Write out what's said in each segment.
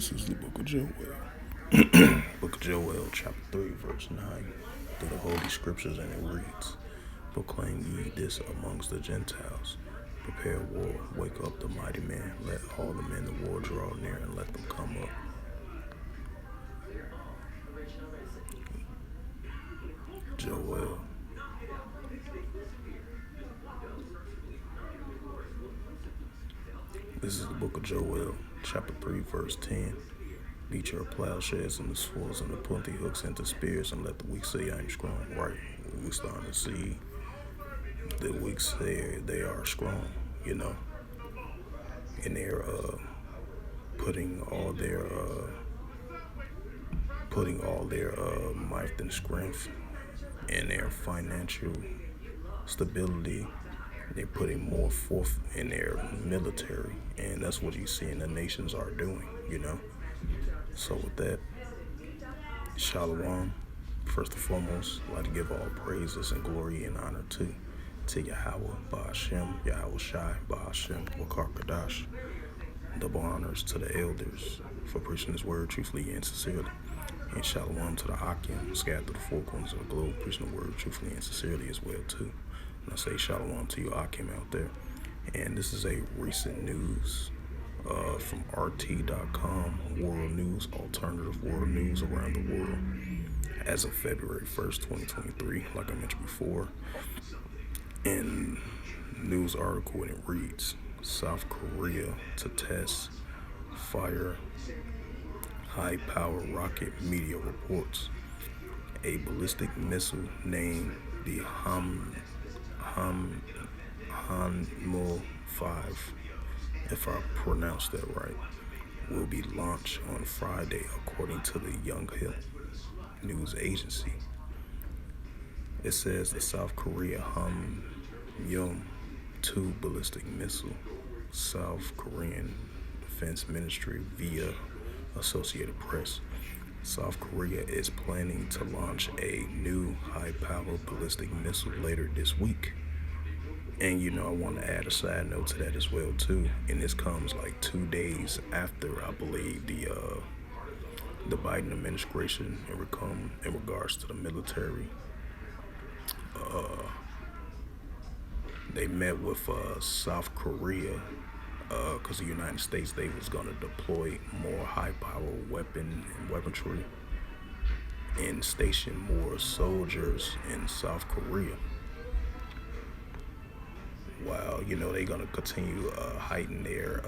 This is the book of Joel. Book of Joel, chapter 3, verse 9. Through the Holy Scriptures, and it reads, Proclaim ye this amongst the Gentiles. Prepare war, wake up the mighty men. Let all the men of war draw near, and let them come up. Joel. This is the book of Joel, chapter 3, verse 10. Beat your plowshares into swords and the pointy hooks into spears, and let the weak say, I am strong. Right, we're starting to see the weak say they are strong, and they're putting all their might and strength and their financial stability. They're putting more forth in their military, and that's what you see in the nations are doing, So with that, Shalom. First and foremost, I'd like to give all praises and glory and honor to Yahweh, Ba'ashem, Yahweh Shai, Ba'ashem, Wakar Kadash. Double honors to the elders for preaching His word truthfully and sincerely. And Shalom to the Akim, scattered through the four corners of the globe, preaching the word truthfully and sincerely as well too. And I say Shalom to you Akim out there. And this is a recent news from RT.com, world news, alternative world news around the world, as of February 1st, 2023, like I mentioned before. And news article, and it reads, South Korea to test fire high-power rocket. Media reports a ballistic missile named the Hanmul 5, if I pronounced that right, will be launched on Friday, according to the Yonhap news agency. It says the South Korea Hanmul-2 ballistic missile. South Korean Defense Ministry via Associated Press. South Korea is planning to launch a new high-powered ballistic missile later this week. And I want to add a side note to that as well too. And this comes like 2 days after, I believe, the Biden administration in regards to the military. They met with South Korea because the United States, they was going to deploy more high-power weaponry and station more soldiers in South Korea. While, they're going to continue heighten their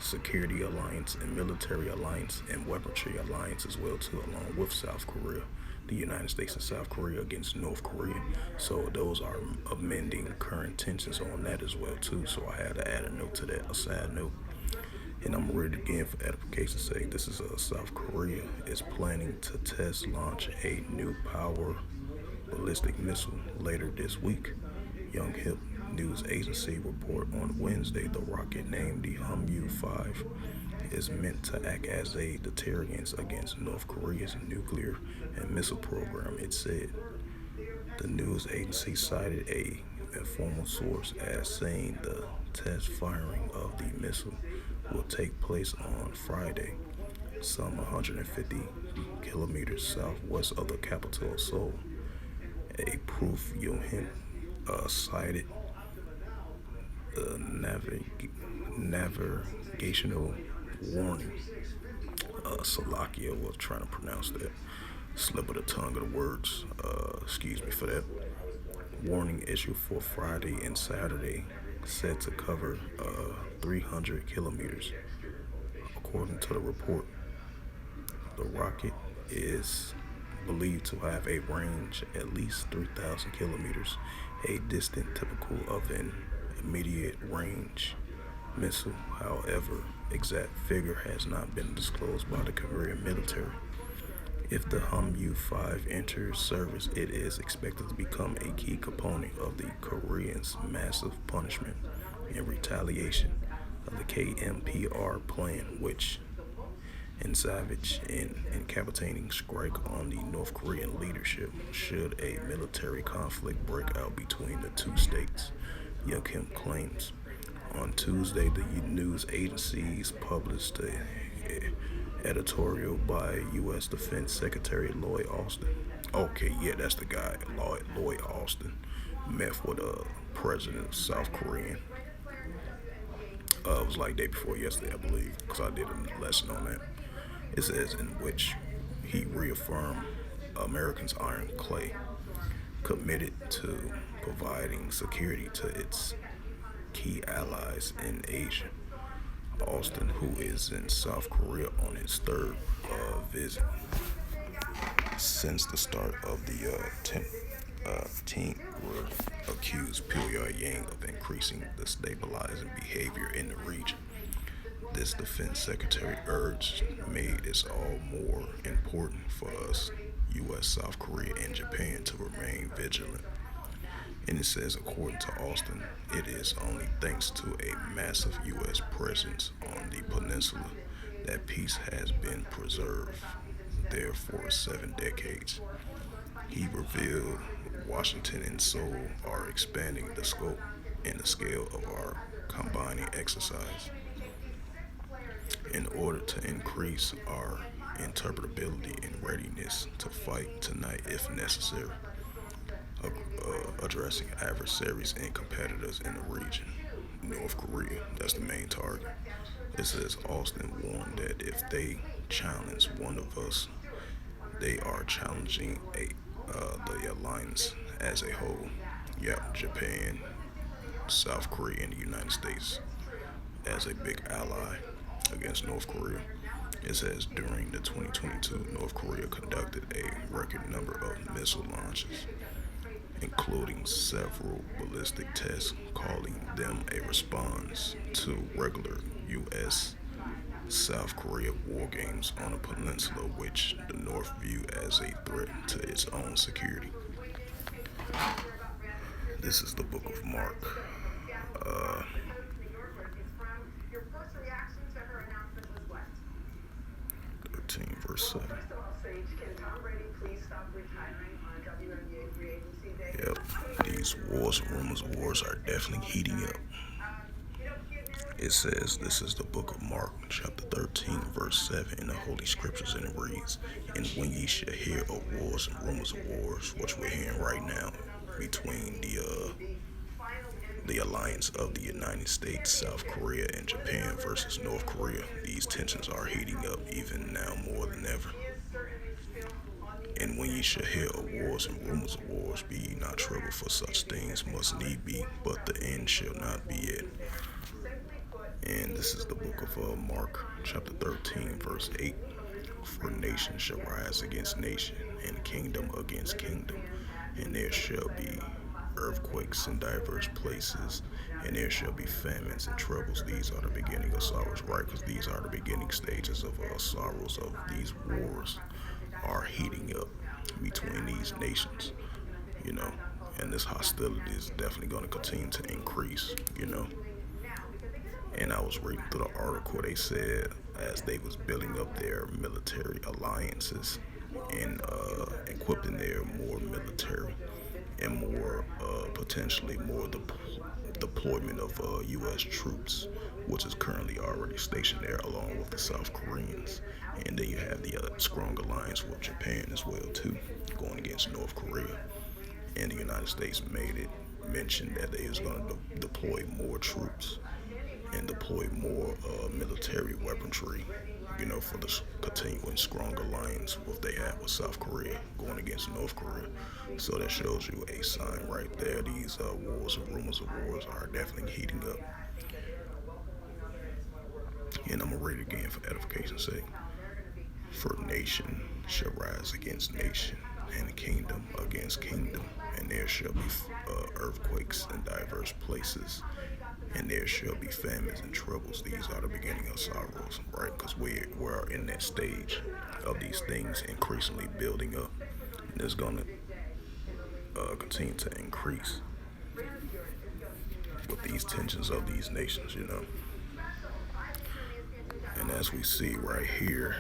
security alliance and military alliance and weaponry alliance as well too, along with South Korea. The United States and South Korea against North Korea. So those are amending current tensions on that as well too. So I had to add a note to that, a side note. And I'm ready again for edification's sake. This is South Korea is planning to launch a new power ballistic missile later this week. Yonhap news agency report on Wednesday the rocket named the Hanmul 5 is meant to act as a deterrent against North Korea's nuclear and missile program, it said. The news agency cited a informal source as saying the test firing of the missile will take place on Friday, some 150 kilometers southwest of the capital of Seoul. A proof Yonhap cited the navigational warning. Salakia was trying to pronounce that. Slip of the tongue of the words. Excuse me for that. Warning issued for Friday and Saturday, set to cover 300 kilometers. According to the report, the rocket is believed to have a range at least 3,000 kilometers, a distance typical of an immediate range missile. However, exact figure has not been disclosed by the Korean military. If the Hanmul 5 enters service, it is expected to become a key component of the Koreans' massive punishment and retaliation of the KMPR plan, which in savage and incapacitating strike on the North Korean leadership should a military conflict break out between the two states, Yonhap claims. On Tuesday, the news agencies published editorial by U.S. Defense Secretary Lloyd Austin. Okay, yeah, that's the guy, Lloyd Austin. Met with President of South Korea. It was like day before yesterday, I believe, because I did a lesson on that. It says in which he reaffirmed Americans' ironclad committed to providing security to its key allies in Asia. Austin, who is in South Korea on his third visit since the start of the 10th, were accused Pyongyang of increasing the stabilizing behavior in the region. This defense secretary urged made it all more important for us, U.S., South Korea, and Japan to remain vigilant. And it says, according to Austin, it is only thanks to a massive U.S. presence on the peninsula that peace has been preserved there for 7 decades. He revealed Washington and Seoul are expanding the scope and the scale of our combining exercise in order to increase our interpretability and readiness to fight tonight if necessary, addressing adversaries and competitors in the region. North Korea, that's the main target. It says Austin warned that if they challenge one of us, they are challenging the alliance as a whole. Yeah, Japan, South Korea, and the United States as a big ally against North Korea. It says during the 2022, North Korea conducted a record number of missile launches, including several ballistic tests, calling them a response to regular U.S. South Korea war games on a peninsula which the North view as a threat to its own security. This is the book of Mark. 13, verse 7. Yep, these wars and rumors of wars are definitely heating up. It says, this is the book of Mark, chapter 13, verse 7 in the Holy Scriptures, and it reads, and when ye shall hear of wars and rumors of wars, which we're hearing right now between the alliance of the United States, South Korea, and Japan versus North Korea, these tensions are heating up even now more than ever. And when ye shall hear of wars and rumors of wars, be ye not troubled, for such things must need be, but the end shall not be yet. And this is the book of Mark, chapter 13, verse 8. For nation shall rise against nation, and kingdom against kingdom, and there shall be earthquakes in diverse places, and there shall be famines and troubles. These are the beginning of sorrows, right? Because these are the beginning stages of sorrows of these wars are heating up between these nations, and this hostility is definitely going to continue to increase, And I was reading through the article, they said as they was building up their military alliances and equipping their more military and more potentially more deployment of U.S. troops, which is currently already stationed there along with the South Koreans. And then you have the strong alliance with Japan as well too, going against North Korea. And the United States mentioned that they is going to deploy more troops and deploy more military weaponry, for the continuing strong alliance what they have with South Korea going against North Korea. So that shows you a sign right there. These wars and rumors of wars are definitely heating up. And I'm going to read it again for edification's sake. For nation shall rise against nation, and kingdom against kingdom, and there shall be earthquakes in diverse places, and there shall be famines and troubles. These are the beginning of sorrows, right? Because we're in that stage of these things increasingly building up, and it's going to continue to increase with these tensions of these nations, And as we see right here,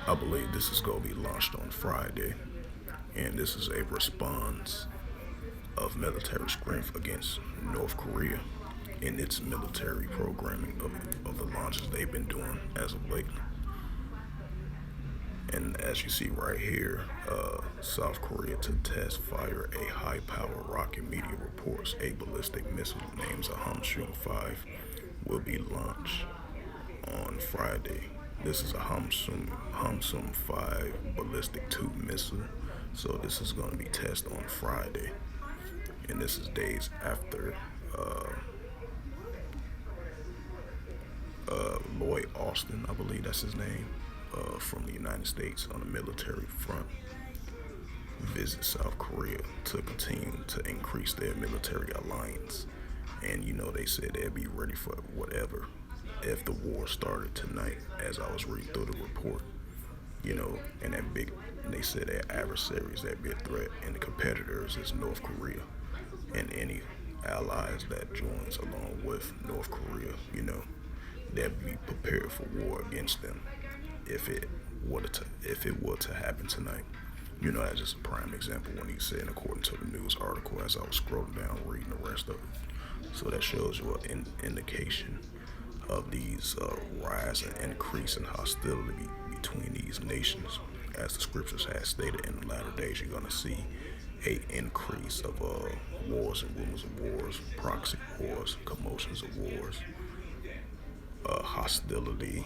I believe this is going to be launched on Friday, and this is a response of military strength against North Korea in its military programming of the launches they've been doing as of late. And as you see right here, South Korea to test fire a high-power rocket. Media reports a ballistic missile named a Hamsun 5 will be launched on Friday. This is a Hamsun 5 ballistic tube missile. So this is going to be tested on Friday. And this is days after Lloyd Austin, I believe that's his name, from the United States on the military front, visit South Korea to continue to increase their military alliance. And they said they'd be ready for whatever if the war started tonight, as I was reading through the report. And they said their adversaries, that big threat, and the competitors is North Korea and any allies that joins along with North Korea, they'd be prepared for war against them if it were to happen tonight. That's just a prime example when he said, according to the news article, as I was scrolling down reading the rest of it. So that shows you an indication of these rise and increase in hostility between these nations. As the scriptures have stated, in the latter days you're going to see a increase of wars and rumors of wars, proxy wars, commotions of wars, hostility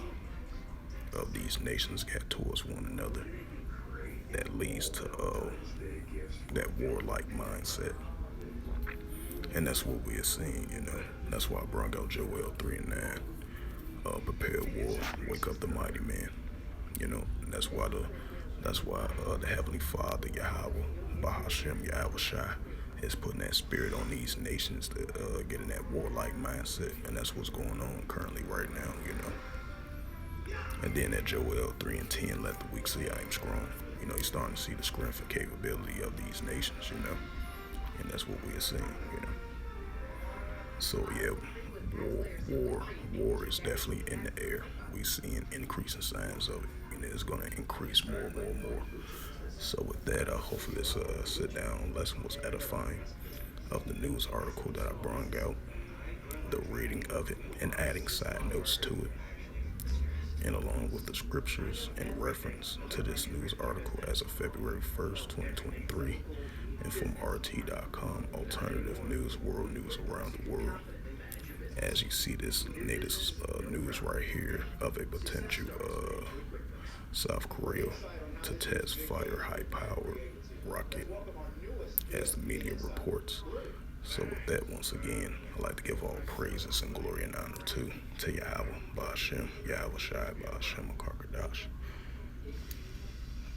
of these nations get towards one another that leads to that warlike mindset. And that's what we are seeing, That's why I brought out Joel 3:9. Prepare war, wake up the mighty man. And that's why the Heavenly Father, Yahweh, Bahashem, Yahweh Shai, is putting that spirit on these nations to get in that warlike mindset. And that's what's going on currently right now, And then at Joel 3:10, let the weak say I am strong. You're starting to see the strength and capability of these nations, And that's what we are seeing, So yeah, war is definitely in the air. We seeing increasing signs of it, and it's going to increase more and more and more. So with that, hopefully this sit-down lesson was edifying of the news article that I brought out, the reading of it, and adding side notes to it, and along with the scriptures in reference to this news article as of February 1st, 2023, and from RT.com, alternative news, world news around the world. As you see this latest news right here of a potential South Korea to test fire high-powered rocket, as the media reports. So with that, once again, I'd like to give all praises and glory and honor to Yahweh, Ba'ashem, Yahweh Shai, Ba'ashem, Akarkadash.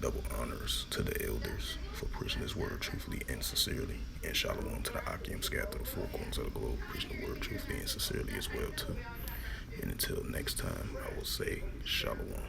Double honors to the elders for preaching this word truthfully and sincerely. And shalom to the Akim scattered to the four corners of the globe, preaching the word truthfully and sincerely as well too. And until next time, I will say shalom.